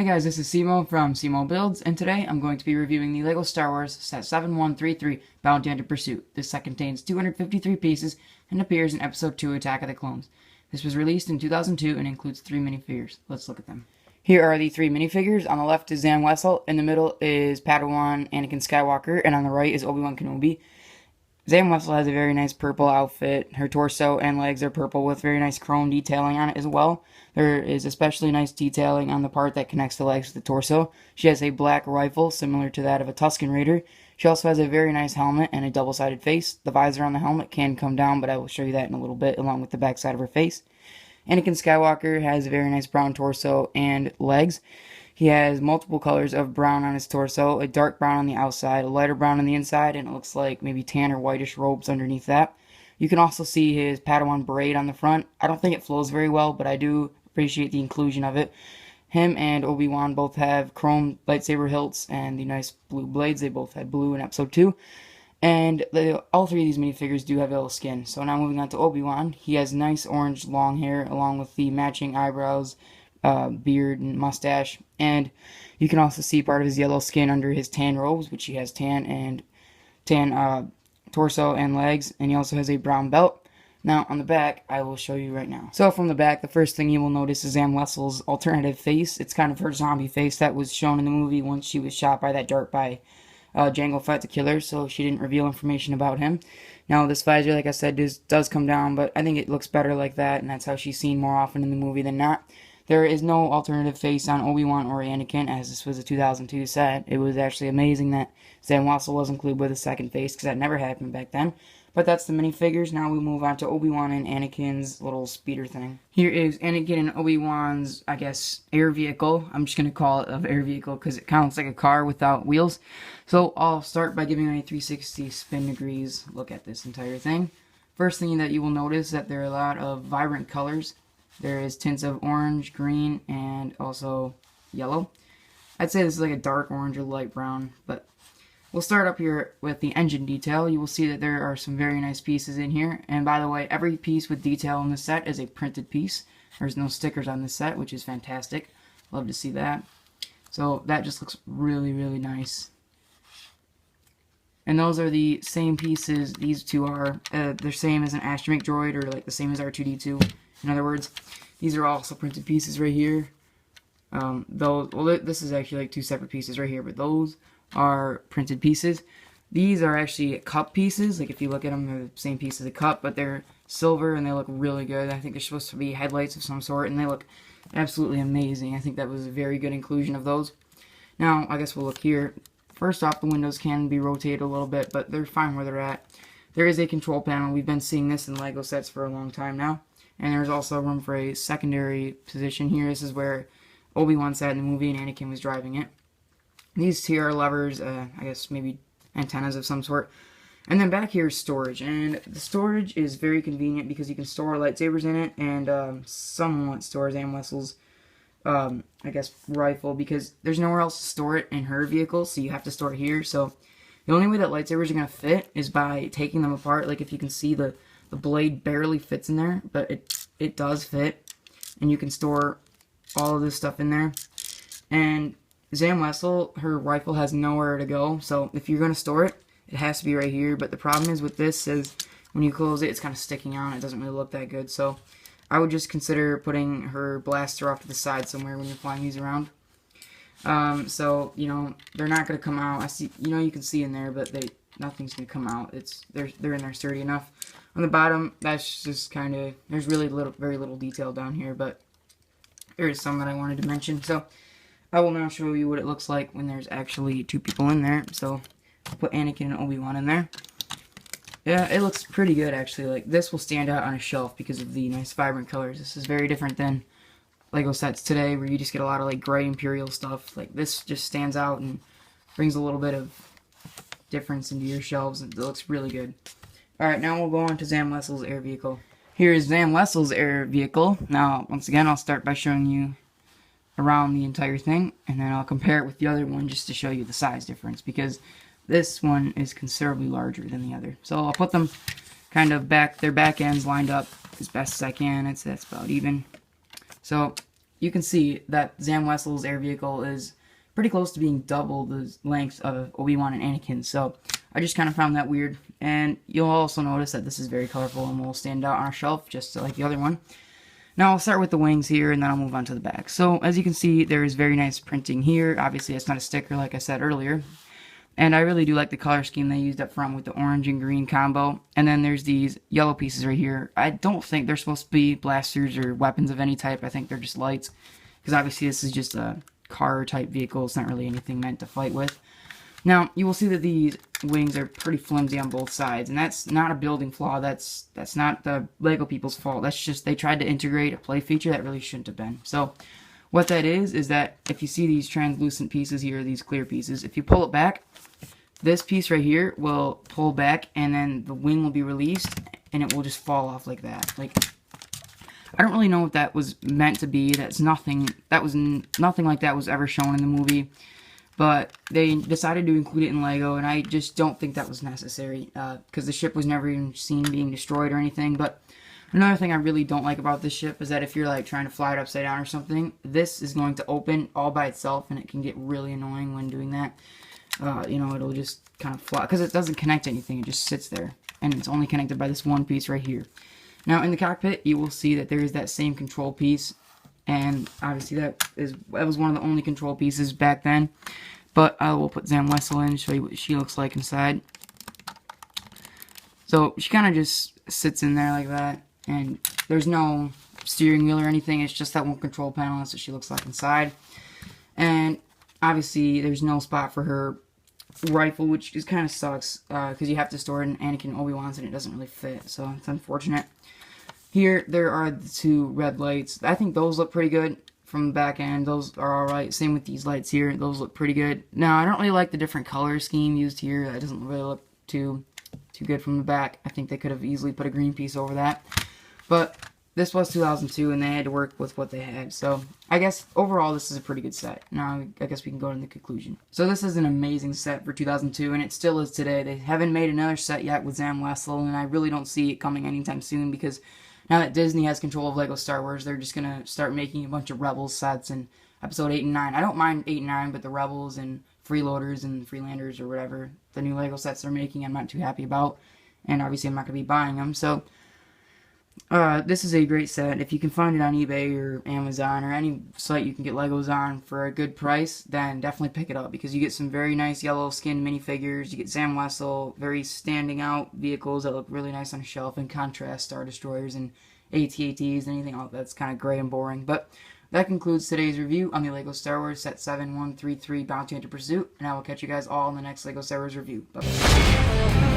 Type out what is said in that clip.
Hey guys, this is C-Moe from C-Moe Builds, and today I'm going to be reviewing the LEGO Star Wars Set 7133 Bounty Hunter Pursuit. This set contains 253 pieces and appears in Episode 2 Attack of the Clones. This was released in 2002 and includes 3 minifigures. Let's look at them. Here are the 3 minifigures. On the left is Zam Wesell, in the middle is Padawan Anakin Skywalker, and on the right is Obi-Wan Kenobi. Zam Wesell has a very nice purple outfit. Her torso and legs are purple with very nice chrome detailing on it as well. There is especially nice detailing on the part that connects the legs to the torso. She has a black rifle similar to that of a Tusken Raider. She also has a very nice helmet and a double-sided face. The visor on the helmet can come down, but I will show you that in a little bit along with the back side of her face. Anakin Skywalker has a very nice brown torso and legs. He has multiple colors of brown on his torso, a dark brown on the outside, a lighter brown on the inside, and it looks like maybe tan or whitish robes underneath that. You can also see his Padawan braid on the front. I don't think it flows very well, but I do appreciate the inclusion of it. Him and Obi-Wan both have chrome lightsaber hilts and the nice blue blades. They both had blue in Episode 2. And all 3 of these minifigures do have yellow skin. So now moving on to Obi-Wan. He has nice orange long hair along with the matching eyebrows, beard and mustache, and you can also see part of his yellow skin under his tan robes, which he has tan torso and legs, and he also has a brown belt. Now on the back, I will show you right now. So from the back, the first thing you will notice is Zam Wesell's alternative face. It's kind of her zombie face that was shown in the movie once she was shot by that dart by Jango Fett the Killer, so she didn't reveal information about him. Now this visor, like I said, does come down, but I think it looks better like that, and that's how she's seen more often in the movie than not. There is no alternative face on Obi-Wan or Anakin, as this was a 2002 set. It was actually amazing that Zam Wesell was included with a second face, because that never happened back then. But that's the minifigures. Now we move on to Obi-Wan and Anakin's little speeder thing. Here is Anakin and Obi-Wan's, I guess, air vehicle. I'm just going to call it an air vehicle because it kind of looks like a car without wheels. So I'll start by giving a 360 spin degrees look at this entire thing. First thing that you will notice is that there are a lot of vibrant colors. There is tints of orange, green, and also yellow. I'd say this is like a dark orange or light brown, but we'll start up here with the engine detail. You will see that there are some very nice pieces in here. And by the way, every piece with detail in the set is a printed piece. There's no stickers on this set, which is fantastic. Love to see that. So that just looks really, really nice. And those are the same pieces. These two are they're same as an astromech droid, or like the same as R2-D2. In other words, these are also printed pieces right here. This is actually like 2 separate pieces right here, but those are printed pieces. These are actually cup pieces. Like if you look at them, they're the same piece as a cup, but they're silver and they look really good. I think they're supposed to be headlights of some sort, and they look absolutely amazing. I think that was a very good inclusion of those. Now, I guess we'll look here. First off, the windows can be rotated a little bit, but they're fine where they're at. There is a control panel. We've been seeing this in LEGO sets for a long time now. And there's also room for a secondary position here. This is where Obi-Wan sat in the movie and Anakin was driving it. These two are levers, I guess maybe antennas of some sort. And then back here is storage. And the storage is very convenient because you can store lightsabers in it and somewhat store Zam Wesell's, I guess, rifle, because there's nowhere else to store it in her vehicle, so you have to store it here. So the only way that lightsabers are going to fit is by taking them apart. Like if you can see the blade barely fits in there, but it does fit, and you can store all of this stuff in there. And Zam Wesell, her rifle has nowhere to go, so if you're going to store it, it has to be right here. But the problem is with this is when you close it, it's kind of sticking out. It doesn't really look that good, so I would just consider putting her blaster off to the side somewhere when you're flying these around. So, you know, they're not going to come out. I see, you know, you can see in there, but nothing's going to come out. They're in there sturdy enough. On the bottom, that's just kind of, there's really very little detail down here, but there is some that I wanted to mention. So I will now show you what it looks like when there's actually 2 people in there. So I'll put Anakin and Obi-Wan in there. Yeah, it looks pretty good actually. Like this will stand out on a shelf because of the nice vibrant colors. This is very different than LEGO sets today where you just get a lot of like gray Imperial stuff. Like this just stands out and brings a little bit of difference into your shelves, and it looks really good. Alright, now we'll go on to Zam Wesell's air vehicle. Here is Zam Wesell's air vehicle. Now, once again, I'll start by showing you around the entire thing, and then I'll compare it with the other one just to show you the size difference, because this one is considerably larger than the other. So I'll put them kind of their back ends lined up as best as I can. That's about even. So you can see that Zam Wesell's air vehicle is pretty close to being double the length of Obi-Wan and Anakin. So I just kind of found that weird. And you'll also notice that this is very colorful and will stand out on our shelf just like the other one. Now I'll start with the wings here, and then I'll move on to the back. So as you can see, there is very nice printing here. Obviously, it's not a sticker like I said earlier. And I really do like the color scheme they used up front with the orange and green combo. And then there's these yellow pieces right here. I don't think they're supposed to be blasters or weapons of any type. I think they're just lights. Because obviously this is just a car type vehicle. It's not really anything meant to fight with. Now, you will see that these wings are pretty flimsy on both sides. And that's not a building flaw. That's not the LEGO people's fault. That's just they tried to integrate a play feature that really shouldn't have been. So what that is that if you see these translucent pieces here, these clear pieces, if you pull it back, this piece right here will pull back, and then the wing will be released, and it will just fall off like that. Like, I don't really know what that was meant to be. Nothing like that was ever shown in the movie. But they decided to include it in LEGO, and I just don't think that was necessary, because the ship was never even seen being destroyed or anything. But another thing I really don't like about this ship is that if you're like trying to fly it upside down or something, this is going to open all by itself, and it can get really annoying when doing that. You know, it'll just kind of fly, because it doesn't connect to anything, it just sits there, and it's only connected by this one piece right here. Now, in the cockpit, you will see that there is that same control piece, and obviously that was one of the only control pieces back then, but I will put Zam Wesell in, show you what she looks like inside. So, she kind of just sits in there like that, and there's no steering wheel or anything, it's just that one control panel. That's what she looks like inside. And obviously, there's no spot for her rifle, which just kind of sucks, because you have to store it in Anakin and Obi-Wan's, and it doesn't really fit, so it's unfortunate. Here, there are the two red lights. I think those look pretty good from the back end. Those are alright. Same with these lights here. Those look pretty good. Now, I don't really like the different color scheme used here. That doesn't really look too good from the back. I think they could have easily put a green piece over that. But this was 2002, and they had to work with what they had. So, I guess, overall, this is a pretty good set. Now, I guess we can go to the conclusion. So, this is an amazing set for 2002, and it still is today. They haven't made another set yet with Zam Wesell, and I really don't see it coming anytime soon, because now that Disney has control of LEGO Star Wars, they're just going to start making a bunch of Rebels sets in Episode 8 and 9. I don't mind 8 and 9, but the Rebels and Freeloaders and Freelanders or whatever, the new LEGO sets they're making, I'm not too happy about. And obviously, I'm not going to be buying them, so this is a great set. If you can find it on eBay or Amazon or any site you can get Legos on for a good price, then definitely pick it up, because you get some very nice yellow skin minifigures. You get Zam Wesell, very standing out vehicles that look really nice on a shelf, in contrast Star Destroyers and AT-ATs, anything else that's kind of gray and boring. But that concludes today's review on the LEGO Star Wars Set 7133 Bounty Hunter Pursuit, and I will catch you guys all in the next LEGO Star Wars review. Bye-bye.